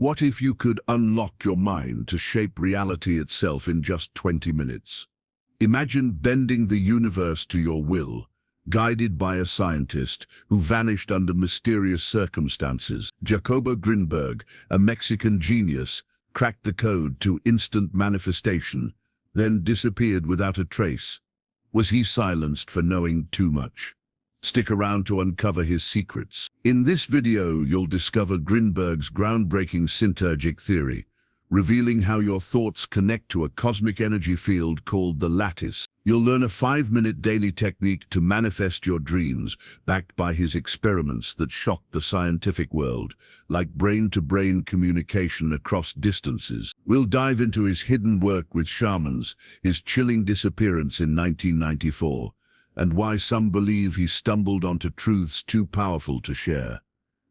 What if you could unlock your mind to shape reality itself in just 20 minutes? Imagine bending the universe to your will, guided by a scientist who vanished under mysterious circumstances. Jacobo Grinberg, a Mexican genius, cracked the code to instant manifestation, then disappeared without a trace. Was he silenced for knowing too much? Stick around to uncover his secrets. In this video, you'll discover Grinberg's groundbreaking synergic theory, revealing how your thoughts connect to a cosmic energy field called the lattice. You'll learn a 5-minute daily technique to manifest your dreams, backed by his experiments that shocked the scientific world, like brain-to-brain communication across distances. We'll dive into his hidden work with shamans, his chilling disappearance in 1994, and why some believe he stumbled onto truths too powerful to share.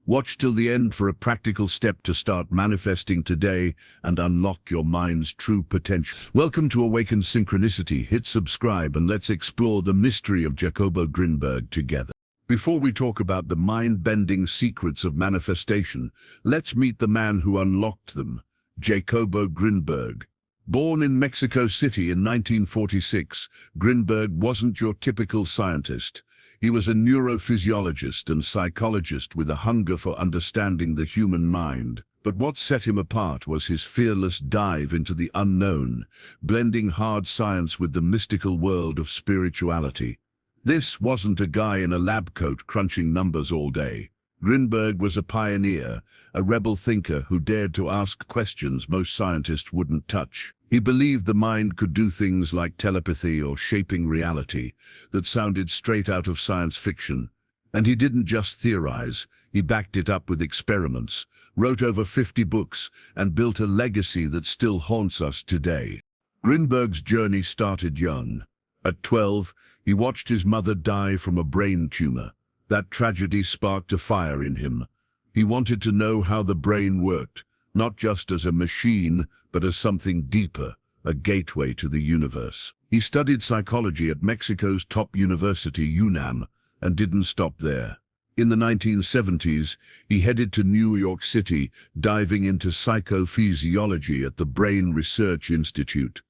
Watch till the end for a practical step to start manifesting today and unlock your mind's true potential. Welcome to Awakened Synchronicity. Hit subscribe and let's explore the mystery of Jacobo Grinberg together. Before we talk about the mind-bending secrets of manifestation, let's meet the man who unlocked them, Jacobo Grinberg. Born in Mexico City in 1946, Grinberg wasn't your typical scientist. He was a neurophysiologist and psychologist with a hunger for understanding the human mind. But what set him apart was his fearless dive into the unknown, blending hard science with the mystical world of spirituality. This wasn't a guy in a lab coat crunching numbers all day. Grinberg was a pioneer, a rebel thinker who dared to ask questions most scientists wouldn't touch. He believed the mind could do things like telepathy or shaping reality that sounded straight out of science fiction. And he didn't just theorize, he backed it up with experiments, wrote over 50 books, and built a legacy that still haunts us today. Grinberg's journey started young. At 12, he watched his mother die from a brain tumor. That tragedy sparked a fire in him. He wanted to know how the brain worked, not just as a machine, but as something deeper, a gateway to the universe. He studied psychology at Mexico's top university, UNAM, and didn't stop there. In the 1970s, he headed to New York City, diving into psychophysiology at the Brain Research Institute.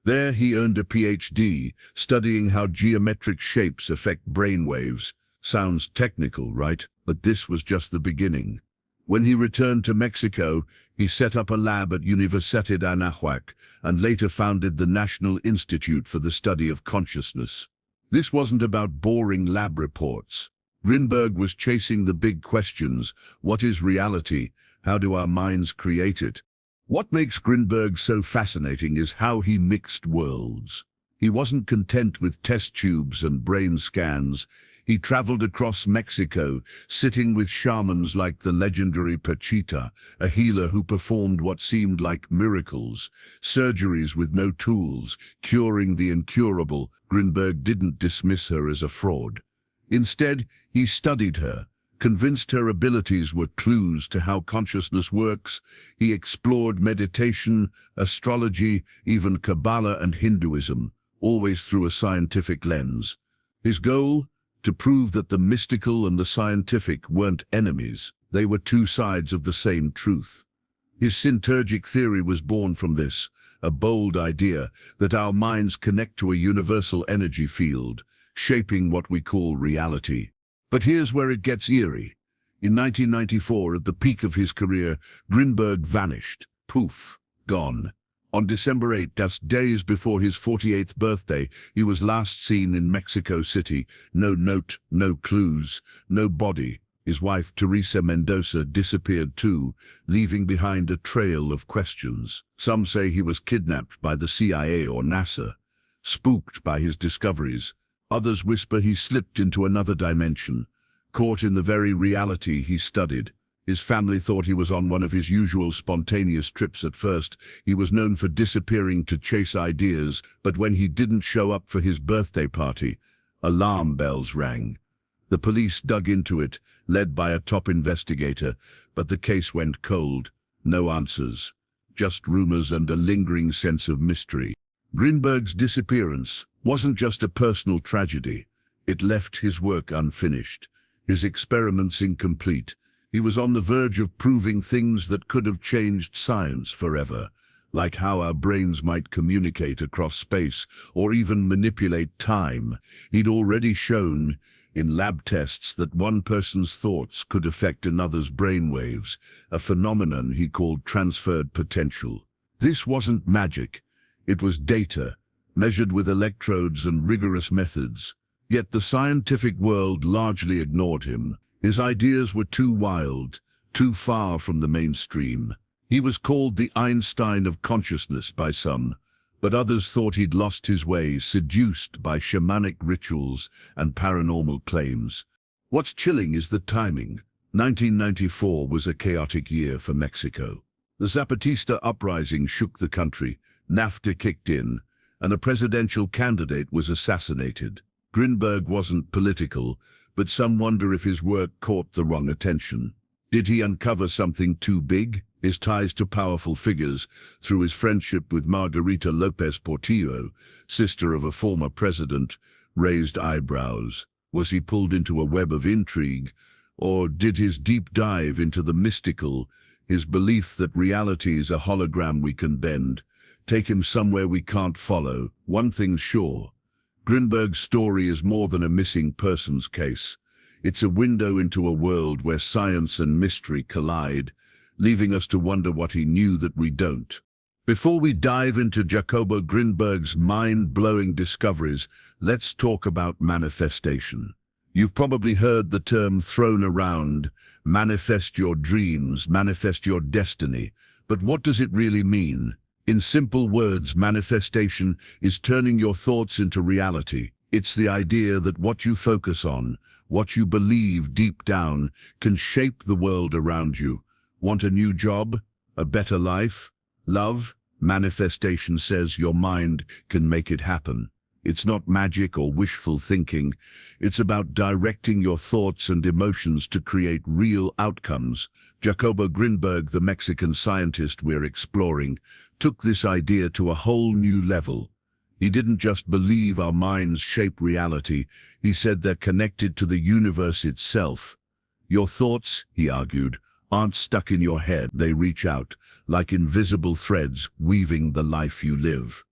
There he earned a PhD, studying how geometric shapes affect brainwaves. Sounds technical, right? But this was just the beginning. When he returned to Mexico, he set up a lab at Universidad Anáhuac and later founded the National Institute for the Study of Consciousness. This wasn't about boring lab reports. Grinberg was chasing the big questions. What is reality? How do our minds create it? What makes Grinberg so fascinating is how he mixed worlds. He wasn't content with test tubes and brain scans. He traveled across Mexico, sitting with shamans like the legendary Pachita, a healer who performed what seemed like miracles, surgeries with no tools, curing the incurable. Grinberg didn't dismiss her as a fraud. Instead, he studied her, convinced her abilities were clues to how consciousness works. He explored meditation, astrology, even Kabbalah and Hinduism, always through a scientific lens. His goal? To prove that the mystical and the scientific weren't enemies. They were two sides of the same truth. His synergic theory was born from this, a bold idea that our minds connect to a universal energy field, shaping what we call reality. But here's where it gets eerie. In 1994, at the peak of his career, Grinberg vanished. Poof, gone. On December 8, just days before his 48th birthday, he was last seen in Mexico City. No note, no clues, no body. His wife, Teresa Mendoza, disappeared too, leaving behind a trail of questions. Some say he was kidnapped by the CIA or NASA, spooked by his discoveries. Others whisper he slipped into another dimension, caught in the very reality he studied. His family thought he was on one of his usual spontaneous trips at first. He was known for disappearing to chase ideas, but when he didn't show up for his birthday party, alarm bells rang. The police dug into it, led by a top investigator, but the case went cold. No answers, just rumors and a lingering sense of mystery. Grinberg's disappearance wasn't just a personal tragedy. It left his work unfinished, his experiments incomplete, He was on the verge of proving things that could have changed science forever, like how our brains might communicate across space or even manipulate time. He'd already shown in lab tests that one person's thoughts could affect another's brainwaves, a phenomenon he called transferred potential. This wasn't magic, it was data, measured with electrodes and rigorous methods. Yet the scientific world largely ignored him. His ideas were too wild, too far from the mainstream. He was called the Einstein of consciousness by some, but others thought he'd lost his way, seduced by shamanic rituals and paranormal claims. What's chilling is the timing. 1994 was a chaotic year for Mexico. The Zapatista uprising shook the country, NAFTA kicked in, and a presidential candidate was assassinated. Grinberg wasn't political, but some wonder if his work caught the wrong attention. Did he uncover something too big? His ties to powerful figures, through his friendship with Margarita López Portillo, sister of a former president, raised eyebrows. Was he pulled into a web of intrigue? Or did his deep dive into the mystical, his belief that reality is a hologram we can bend, take him somewhere we can't follow? One thing's sure. Grinberg's story is more than a missing persons case. It's a window into a world where science and mystery collide, leaving us to wonder what he knew that we don't. Before we dive into Jacobo Grinberg's mind-blowing discoveries, let's talk about manifestation. You've probably heard the term thrown around, manifest your dreams, manifest your destiny. But what does it really mean? In simple words, manifestation is turning your thoughts into reality. It's the idea that what you focus on, what you believe deep down, can shape the world around you. Want a new job? A better life? Love? Manifestation says your mind can make it happen. It's not magic or wishful thinking. It's about directing your thoughts and emotions to create real outcomes. Jacobo Grinberg, the Mexican scientist we're exploring, took this idea to a whole new level. He didn't just believe our minds shape reality. He said they're connected to the universe itself. Your thoughts, he argued, aren't stuck in your head. They reach out, like invisible threads weaving the life you live.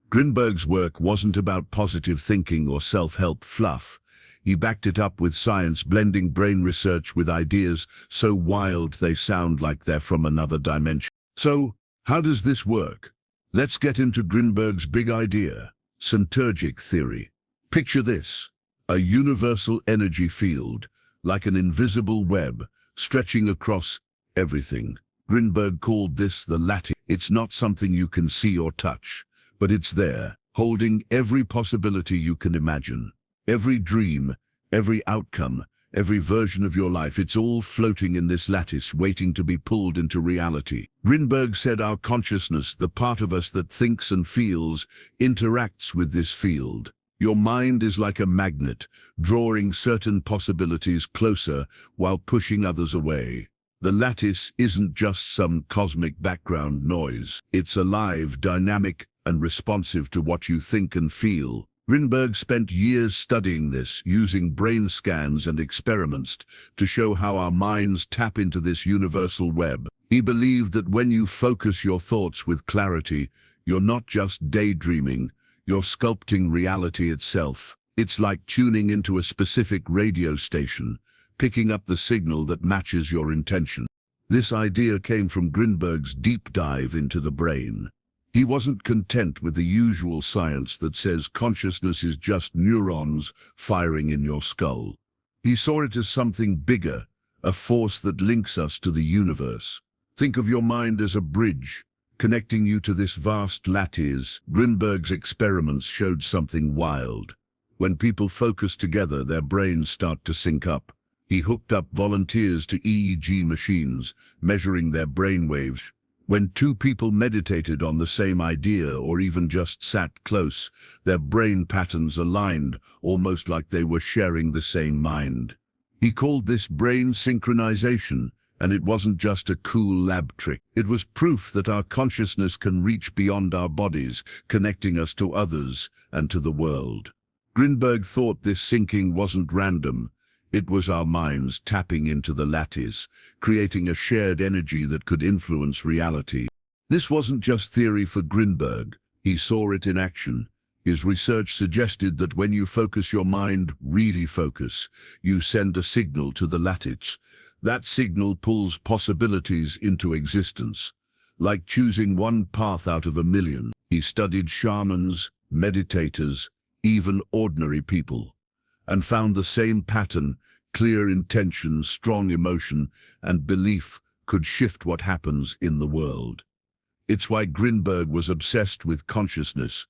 Grinberg's work wasn't about positive thinking or self-help fluff. He backed it up with science, blending brain research with ideas so wild they sound like they're from another dimension. So, how does this work? Let's get into Grinberg's big idea, synergic theory. Picture this: a universal energy field, like an invisible web, stretching across everything. Grinberg called this the lattice. It's not something you can see or touch, but it's there, holding every possibility you can imagine. Every dream, every outcome, every version of your life, it's all floating in this lattice, waiting to be pulled into reality. Grinberg said our consciousness, the part of us that thinks and feels, interacts with this field. Your mind is like a magnet, drawing certain possibilities closer while pushing others away. The lattice isn't just some cosmic background noise. It's alive, dynamic, and responsive to what you think and feel. Grinberg spent years studying this, using brain scans and experiments to show how our minds tap into this universal web. He believed that when you focus your thoughts with clarity, you're not just daydreaming, you're sculpting reality itself. It's like tuning into a specific radio station, picking up the signal that matches your intention. This idea came from Grinberg's deep dive into the brain. He wasn't content with the usual science that says consciousness is just neurons firing in your skull. He saw it as something bigger, a force that links us to the universe. Think of your mind as a bridge, connecting you to this vast lattice. Grinberg's experiments showed something wild. When people focus together, their brains start to sync up. He hooked up volunteers to EEG machines, measuring their brainwaves. When two people meditated on the same idea or even just sat close, their brain patterns aligned, almost like they were sharing the same mind. He called this brain synchronization, and it wasn't just a cool lab trick. It was proof that our consciousness can reach beyond our bodies, connecting us to others and to the world. Grinberg thought this syncing wasn't random. It was our minds tapping into the lattice, creating a shared energy that could influence reality. This wasn't just theory for Grinberg. He saw it in action. His research suggested that when you focus your mind, really focus, you send a signal to the lattice. That signal pulls possibilities into existence, like choosing one path out of a million. He studied shamans, meditators, even ordinary people, and found the same pattern: clear intention, strong emotion, and belief could shift what happens in the world. It's why Grinberg was obsessed with consciousness.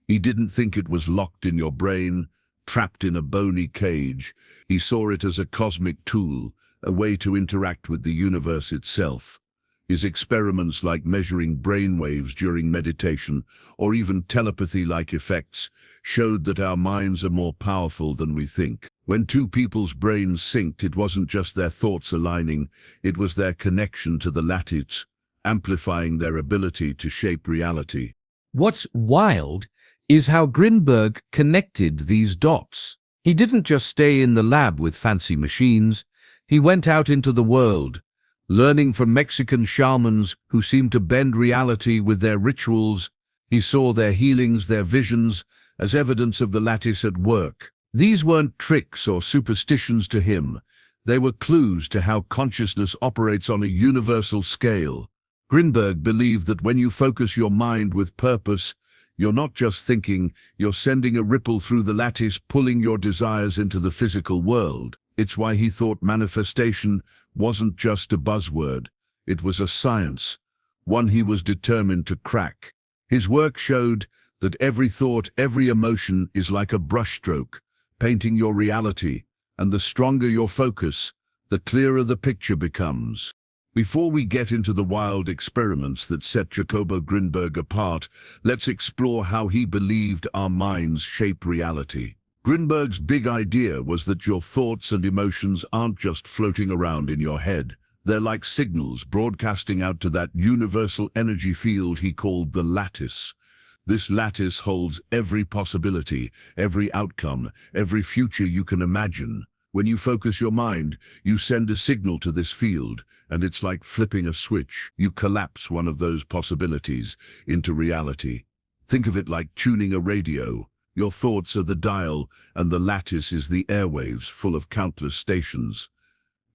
He didn't think it was locked in your brain, trapped in a bony cage. He saw it as a cosmic tool, a way to interact with the universe itself. His experiments, like measuring brainwaves during meditation or even telepathy-like effects, showed that our minds are more powerful than we think. When two people's brains synced, it wasn't just their thoughts aligning, it was their connection to the lattice, amplifying their ability to shape reality. What's wild is how Grinberg connected these dots. He didn't just stay in the lab with fancy machines. He went out into the world, learning from Mexican shamans who seemed to bend reality with their rituals. He saw their healings, their visions, as evidence of the lattice at work. These weren't tricks or superstitions to him. They were clues to how consciousness operates on a universal scale. Grinberg believed that when you focus your mind with purpose, you're not just thinking, you're sending a ripple through the lattice, pulling your desires into the physical world. It's why he thought manifestation wasn't just a buzzword. It was a science, one he was determined to crack. His work showed that every thought, every emotion is like a brushstroke, painting your reality, and the stronger your focus, the clearer the picture becomes. Before we get into the wild experiments that set Jacobo Grinberg apart, let's explore how he believed our minds shape reality. Grinberg's big idea was that your thoughts and emotions aren't just floating around in your head. They're like signals broadcasting out to that universal energy field he called the lattice. This lattice holds every possibility, every outcome, every future you can imagine. When you focus your mind, you send a signal to this field, and it's like flipping a switch. You collapse one of those possibilities into reality. Think of it like tuning a radio. Your thoughts are the dial, and the lattice is the airwaves full of countless stations.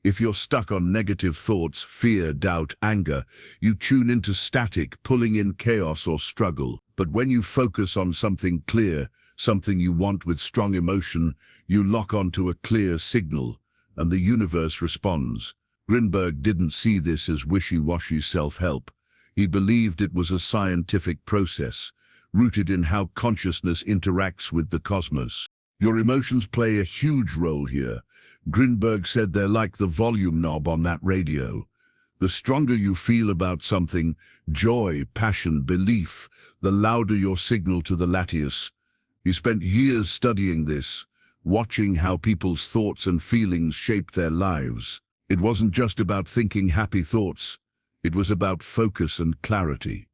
If you're stuck on negative thoughts, fear, doubt, anger, you tune into static, pulling in chaos or struggle. But when you focus on something clear, something you want with strong emotion, you lock onto a clear signal, and the universe responds. Grinberg didn't see this as wishy-washy self-help. He believed it was a scientific process, rooted in how consciousness interacts with the cosmos. Your emotions play a huge role here. Grinberg said they're like the volume knob on that radio. The stronger you feel about something, joy, passion, belief, the louder your signal to the lattice. He spent years studying this, watching how people's thoughts and feelings shaped their lives. It wasn't just about thinking happy thoughts. It was about focus and clarity.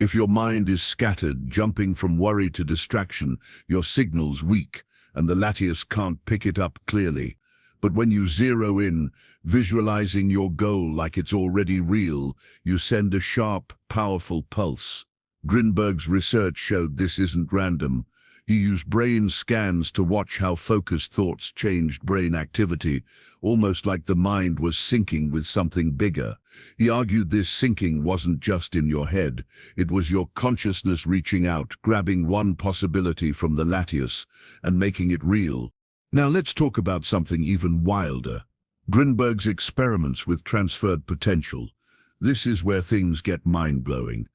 If your mind is scattered, jumping from worry to distraction, your signal's weak, and the lattice can't pick it up clearly. But when you zero in, visualizing your goal like it's already real, you send a sharp, powerful pulse. Grinberg's research showed this isn't random. He used brain scans to watch how focused thoughts changed brain activity, almost like the mind was syncing with something bigger. He argued this syncing wasn't just in your head. It was your consciousness reaching out, grabbing one possibility from the lattice, and making it real. Now let's talk about something even wilder. Grinberg's experiments with transferred potential. This is where things get mind-blowing.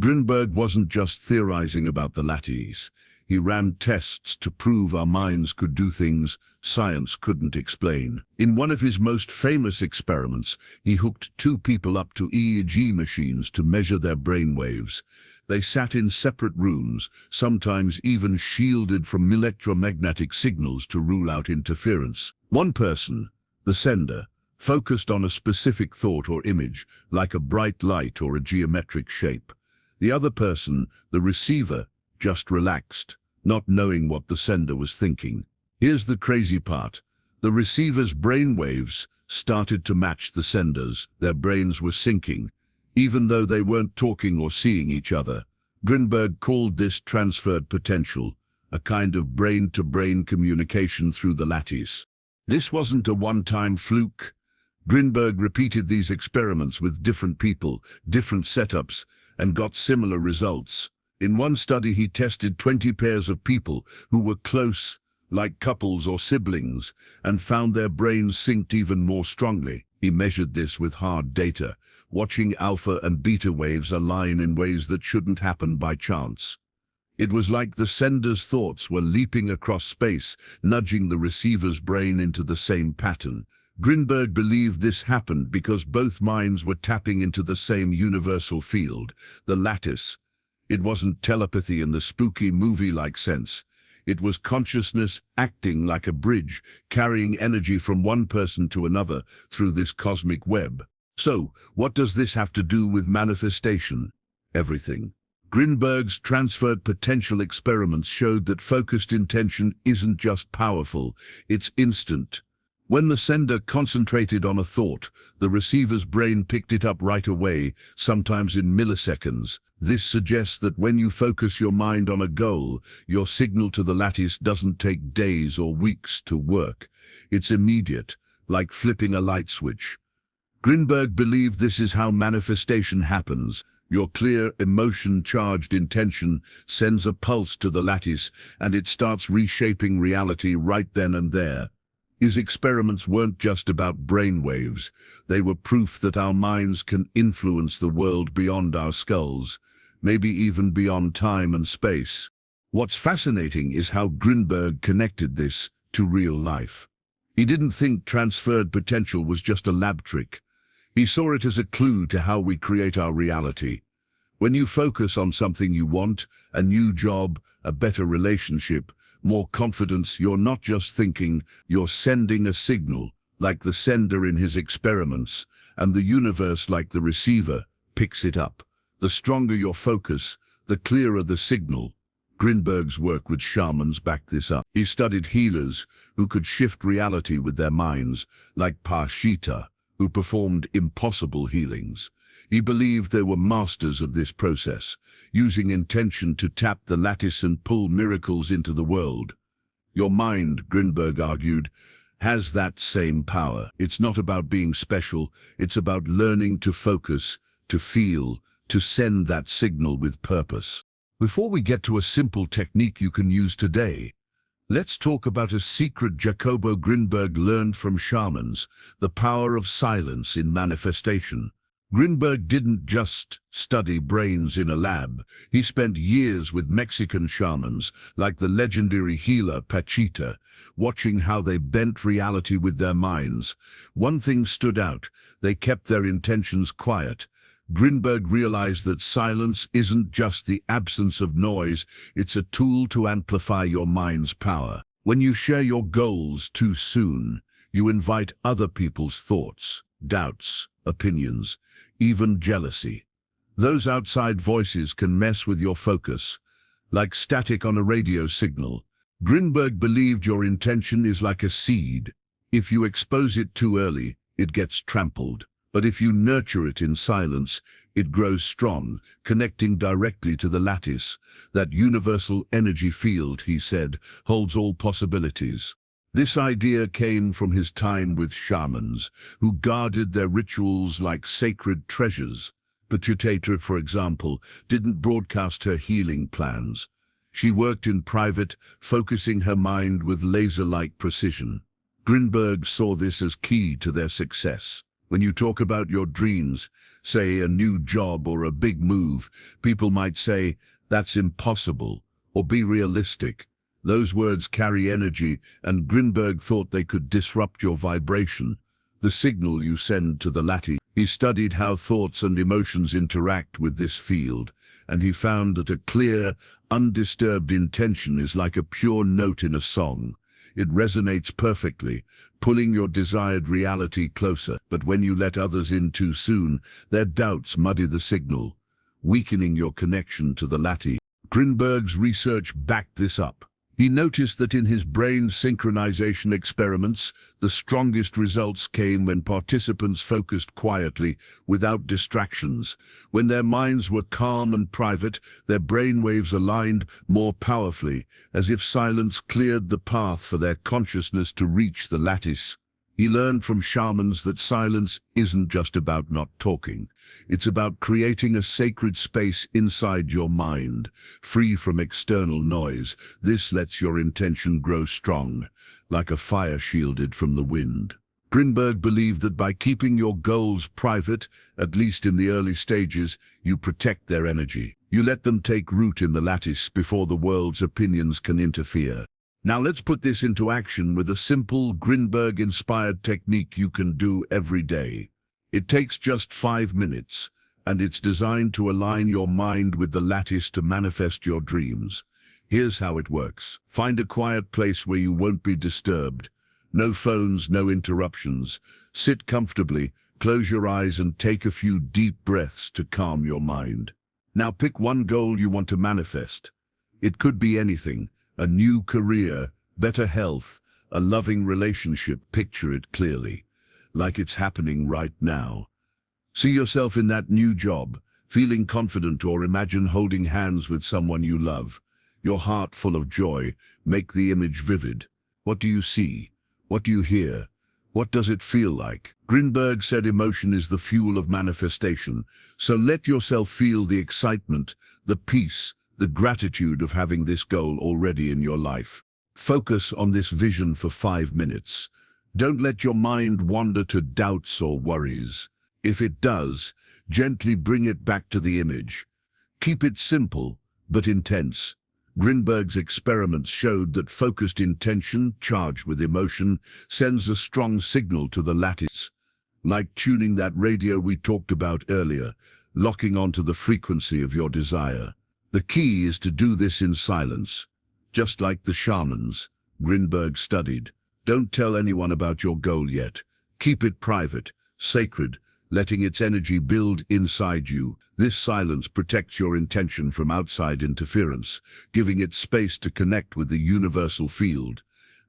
Grinberg wasn't just theorizing about the lattice. He ran tests to prove our minds could do things science couldn't explain. In one of his most famous experiments, he hooked two people up to EEG machines to measure their brainwaves. They sat in separate rooms, sometimes even shielded from electromagnetic signals to rule out interference. One person, the sender, focused on a specific thought or image, like a bright light or a geometric shape. The other person, the receiver, just relaxed, not knowing what the sender was thinking. Here's the crazy part. The receiver's brainwaves started to match the sender's. Their brains were syncing, even though they weren't talking or seeing each other. Grinberg called this transferred potential, a kind of brain-to-brain communication through the lattice. This wasn't a one-time fluke. Grinberg repeated these experiments with different people, different setups, and got similar results. In one study, he tested 20 pairs of people who were close, like couples or siblings, and found their brains synced even more strongly. He measured this with hard data, watching alpha and beta waves align in ways that shouldn't happen by chance. It was like the sender's thoughts were leaping across space, nudging the receiver's brain into the same pattern. Grinberg believed this happened because both minds were tapping into the same universal field, the lattice. It wasn't telepathy in the spooky movie-like sense. It was consciousness acting like a bridge, carrying energy from one person to another through this cosmic web. So, what does this have to do with manifestation? Everything. Grinberg's transferred potential experiments showed that focused intention isn't just powerful, it's instant. When the sender concentrated on a thought, the receiver's brain picked it up right away, sometimes in milliseconds. This suggests that when you focus your mind on a goal, your signal to the lattice doesn't take days or weeks to work. It's immediate, like flipping a light switch. Grinberg believed this is how manifestation happens. Your clear, emotion-charged intention sends a pulse to the lattice, and it starts reshaping reality right then and there. His experiments weren't just about brainwaves. They were proof that our minds can influence the world beyond our skulls, maybe even beyond time and space. What's fascinating is how Grinberg connected this to real life. He didn't think transferred potential was just a lab trick. He saw it as a clue to how we create our reality. When you focus on something you want, a new job, a better relationship, more confidence, you're not just thinking, you're sending a signal, like the sender in his experiments, and the universe, like the receiver, picks it up. The stronger your focus, the clearer the signal. Grinberg's work with shamans backed this up. He studied healers who could shift reality with their minds, like Pashita, who performed impossible healings. He believed they were masters of this process, using intention to tap the lattice and pull miracles into the world. Your mind, Grinberg argued, has that same power. It's not about being special, it's about learning to focus, to feel, to send that signal with purpose. Before we get to a simple technique you can use today, let's talk about a secret Jacobo Grinberg learned from shamans, the power of silence in manifestation. Grinberg didn't just study brains in a lab. He spent years with Mexican shamans, like the legendary healer Pachita, watching how they bent reality with their minds. One thing stood out: they kept their intentions quiet. Grinberg realized that silence isn't just the absence of noise, it's a tool to amplify your mind's power. When you share your goals too soon, you invite other people's thoughts, doubts, opinions, even jealousy. Those outside voices can mess with your focus, like static on a radio signal. Grinberg believed your intention is like a seed. If you expose it too early, it gets trampled. But if you nurture it in silence, it grows strong, connecting directly to the lattice. That universal energy field, he said, holds all possibilities. This idea came from his time with shamans, who guarded their rituals like sacred treasures. Pachita, for example, didn't broadcast her healing plans. She worked in private, focusing her mind with laser-like precision. Grinberg saw this as key to their success. When you talk about your dreams, say a new job or a big move, people might say, "That's impossible," or "Be realistic." Those words carry energy, and Grinberg thought they could disrupt your vibration, the signal you send to the lattice. He studied how thoughts and emotions interact with this field, and he found that a clear, undisturbed intention is like a pure note in a song. It resonates perfectly, pulling your desired reality closer. But when you let others in too soon, their doubts muddy the signal, weakening your connection to the lattice. Grinberg's research backed this up. He noticed that in his brain synchronization experiments, the strongest results came when participants focused quietly, without distractions. When their minds were calm and private, their brain waves aligned more powerfully, as if silence cleared the path for their consciousness to reach the lattice. He learned from shamans that silence isn't just about not talking. It's about creating a sacred space inside your mind, free from external noise. This lets your intention grow strong, like a fire shielded from the wind. Grinberg believed that by keeping your goals private, at least in the early stages, you protect their energy. You let them take root in the lattice before the world's opinions can interfere. Now let's put this into action with a simple Grinberg-inspired technique you can do every day. It takes just 5 minutes, and it's designed to align your mind with the lattice to manifest your dreams. Here's how it works. Find a quiet place where you won't be disturbed. No phones, no interruptions. Sit comfortably, close your eyes, and take a few deep breaths to calm your mind. Now pick one goal you want to manifest. It could be anything. A new career, better health, a loving relationship. Picture it clearly, like it's happening right now. See yourself in that new job, feeling confident, or imagine holding hands with someone you love. Your heart full of joy. Make the image vivid. What do you see? What do you hear? What does it feel like? Grinberg said emotion is the fuel of manifestation, so let yourself feel the excitement, the peace, the gratitude of having this goal already in your life. Focus on this vision for 5 minutes. Don't let your mind wander to doubts or worries. If it does, gently bring it back to the image. Keep it simple, but intense. Grinberg's experiments showed that focused intention, charged with emotion, sends a strong signal to the lattice. Like tuning that radio we talked about earlier, locking onto the frequency of your desire. The key is to do this in silence, just like the shamans Grinberg studied. Don't tell anyone about your goal yet. Keep it private, sacred, letting its energy build inside you. This silence protects your intention from outside interference, giving it space to connect with the universal field.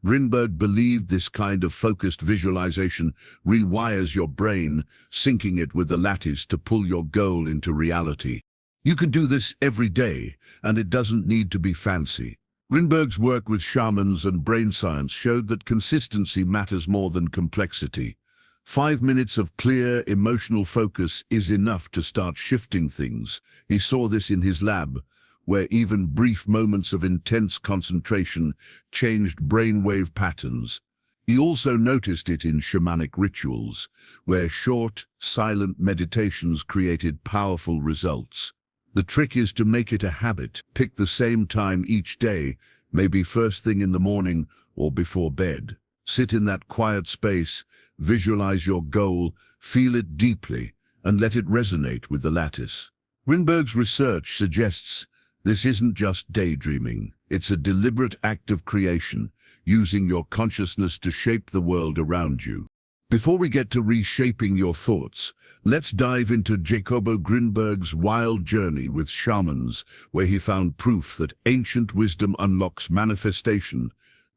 Grinberg believed this kind of focused visualization rewires your brain, syncing it with the lattice to pull your goal into reality. You can do this every day, and it doesn't need to be fancy. Grinberg's work with shamans and brain science showed that consistency matters more than complexity. 5 minutes of clear, emotional focus is enough to start shifting things. He saw this in his lab, where even brief moments of intense concentration changed brainwave patterns. He also noticed it in shamanic rituals, where short, silent meditations created powerful results. The trick is to make it a habit. Pick the same time each day, maybe first thing in the morning or before bed. Sit in that quiet space, visualize your goal, feel it deeply, and let it resonate with the lattice. Grinberg's research suggests this isn't just daydreaming. It's a deliberate act of creation, using your consciousness to shape the world around you. Before we get to reshaping your thoughts, let's dive into Jacobo Grinberg's wild journey with shamans, where he found proof that ancient wisdom unlocks manifestation.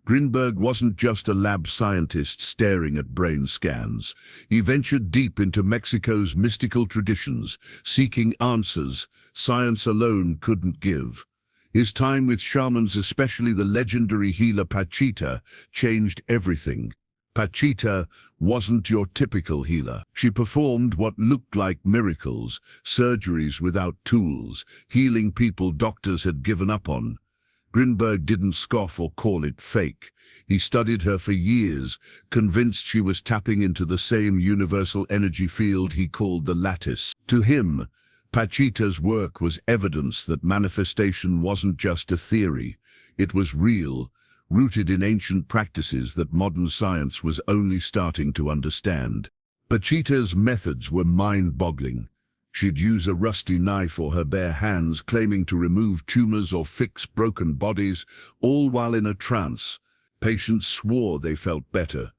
Grinberg wasn't just a lab scientist staring at brain scans. He ventured deep into Mexico's mystical traditions, seeking answers science alone couldn't give. His time with shamans, especially the legendary healer Pachita, changed everything. Pachita wasn't your typical healer. She performed what looked like miracles, surgeries without tools, healing people doctors had given up on. Grinberg didn't scoff or call it fake. He studied her for years, convinced she was tapping into the same universal energy field he called the lattice. To him, Pachita's work was evidence that manifestation wasn't just a theory. It was real, rooted in ancient practices that modern science was only starting to understand. Pachita's methods were mind-boggling. She'd use a rusty knife or her bare hands, claiming to remove tumors or fix broken bodies, all while in a trance. Patients swore they felt better,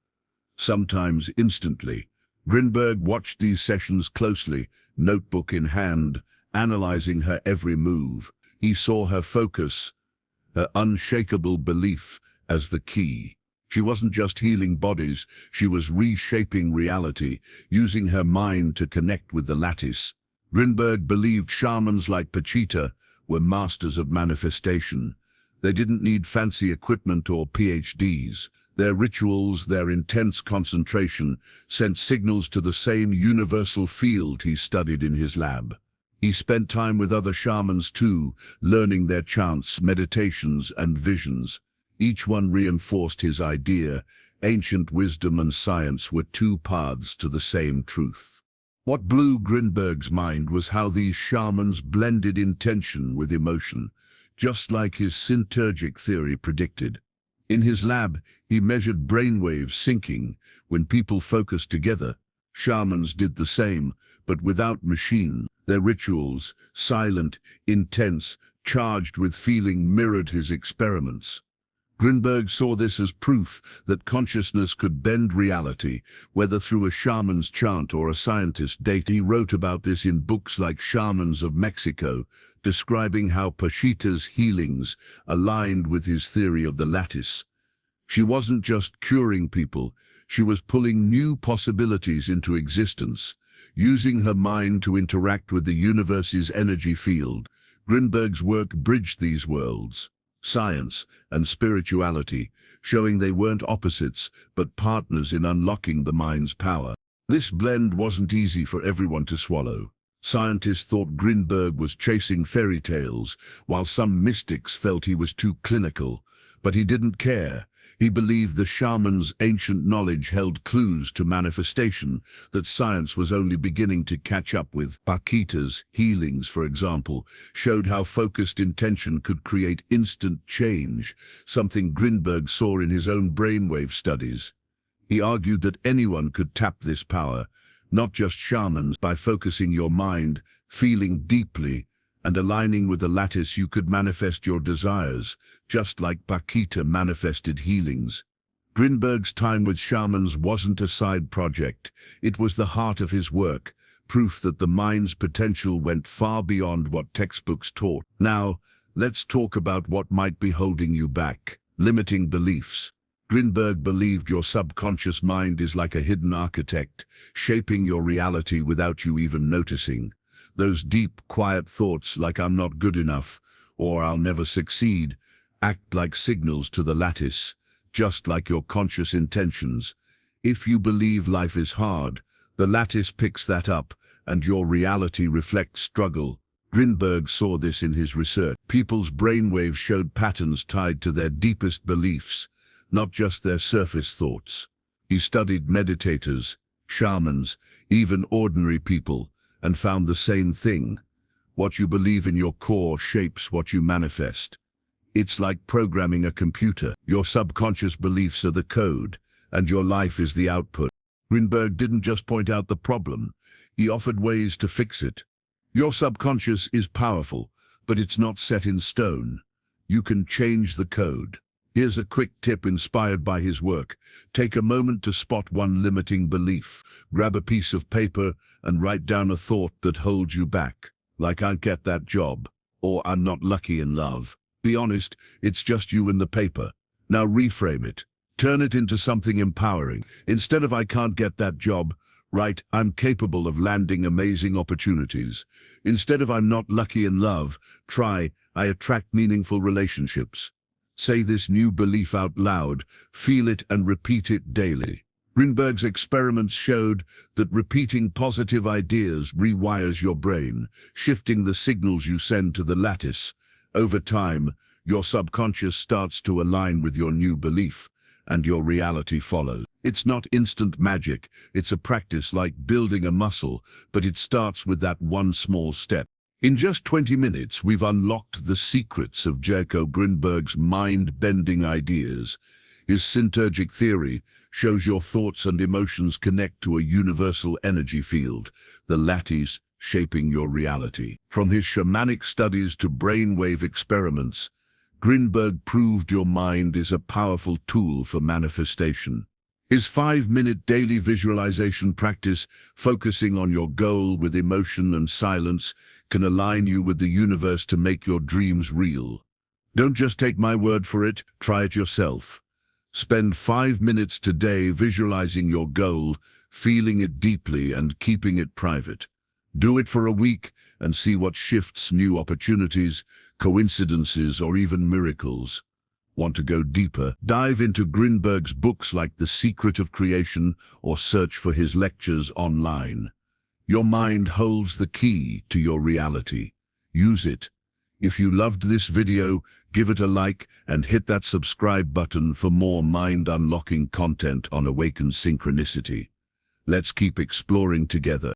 sometimes instantly. Grinberg watched these sessions closely, notebook in hand, analyzing her every move. He saw her focus, her unshakable belief as the key. She wasn't just healing bodies, she was reshaping reality, using her mind to connect with the lattice. Grinberg believed shamans like Pachita were masters of manifestation. They didn't need fancy equipment or PhDs. Their rituals, their intense concentration, sent signals to the same universal field he studied in his lab. He spent time with other shamans too, learning their chants, meditations, and visions. Each one reinforced his idea. Ancient wisdom and science were two paths to the same truth. What blew Grinberg's mind was how these shamans blended intention with emotion, just like his synergic theory predicted. In his lab, he measured brainwaves syncing when people focused together. Shamans did the same, but without machine. Their rituals, silent, intense, charged with feeling, mirrored his experiments. Grinberg saw this as proof that consciousness could bend reality, whether through a shaman's chant or a scientist's data. He wrote about this in books like Shamans of Mexico, describing how Pachita's healings aligned with his theory of the lattice. She wasn't just curing people, she was pulling new possibilities into existence, using her mind to interact with the universe's energy field. Grinberg's work bridged these worlds, science and spirituality, showing they weren't opposites, but partners in unlocking the mind's power. This blend wasn't easy for everyone to swallow. Scientists thought Grinberg was chasing fairy tales, while some mystics felt he was too clinical. But he didn't care. He believed the shaman's ancient knowledge held clues to manifestation that science was only beginning to catch up with. Pachita's healings, for example, showed how focused intention could create instant change, something Grinberg saw in his own brainwave studies. He argued that anyone could tap this power, not just shamans. By focusing your mind, feeling deeply, and aligning with the lattice, you could manifest your desires, just like Pachita manifested healings. Grinberg's time with shamans wasn't a side project. It was the heart of his work, proof that the mind's potential went far beyond what textbooks taught. Now, let's talk about what might be holding you back. Limiting beliefs. Grinberg believed your subconscious mind is like a hidden architect, shaping your reality without you even noticing. Those deep, quiet thoughts like "I'm not good enough" or "I'll never succeed" act like signals to the lattice, just like your conscious intentions. If you believe life is hard, the lattice picks that up, and your reality reflects struggle. Grinberg saw this in his research. People's brainwaves showed patterns tied to their deepest beliefs, not just their surface thoughts. He studied meditators, shamans, even ordinary people, and found the same thing. What you believe in your core shapes what you manifest. It's like programming a computer. Your subconscious beliefs are the code, and your life is the output. Grinberg didn't just point out the problem, he offered ways to fix it. Your subconscious is powerful, but it's not set in stone. You can change the code. Here's a quick tip inspired by his work. Take a moment to spot one limiting belief. Grab a piece of paper and write down a thought that holds you back, like "I get that job," or "I'm not lucky in love." Be honest, it's just you and the paper. Now reframe it. Turn it into something empowering. Instead of "I can't get that job," write "I'm capable of landing amazing opportunities." Instead of "I'm not lucky in love," try "I attract meaningful relationships." Say this new belief out loud, feel it and repeat it daily. Grinberg's experiments showed that repeating positive ideas rewires your brain, shifting the signals you send to the lattice. Over time, your subconscious starts to align with your new belief, and your reality follows. It's not instant magic, it's a practice like building a muscle, but it starts with that one small step. In just 20 minutes, we've unlocked the secrets of Jacobo Grinberg's mind-bending ideas. His synergic theory shows your thoughts and emotions connect to a universal energy field, the lattice shaping your reality. From his shamanic studies to brainwave experiments, Grinberg proved your mind is a powerful tool for manifestation. His 5-minute daily visualization practice, focusing on your goal with emotion and silence, can align you with the universe to make your dreams real. Don't just take my word for it, try it yourself. Spend 5 minutes today visualizing your goal, feeling it deeply and keeping it private. Do it for a week and see what shifts, new opportunities, coincidences, or even miracles. Want to go deeper? Dive into Grinberg's books like The Secret of Creation or search for his lectures online. Your mind holds the key to your reality. Use it. If you loved this video, give it a like and hit that subscribe button for more mind-unlocking content on Awakened Synchronicity. Let's keep exploring together.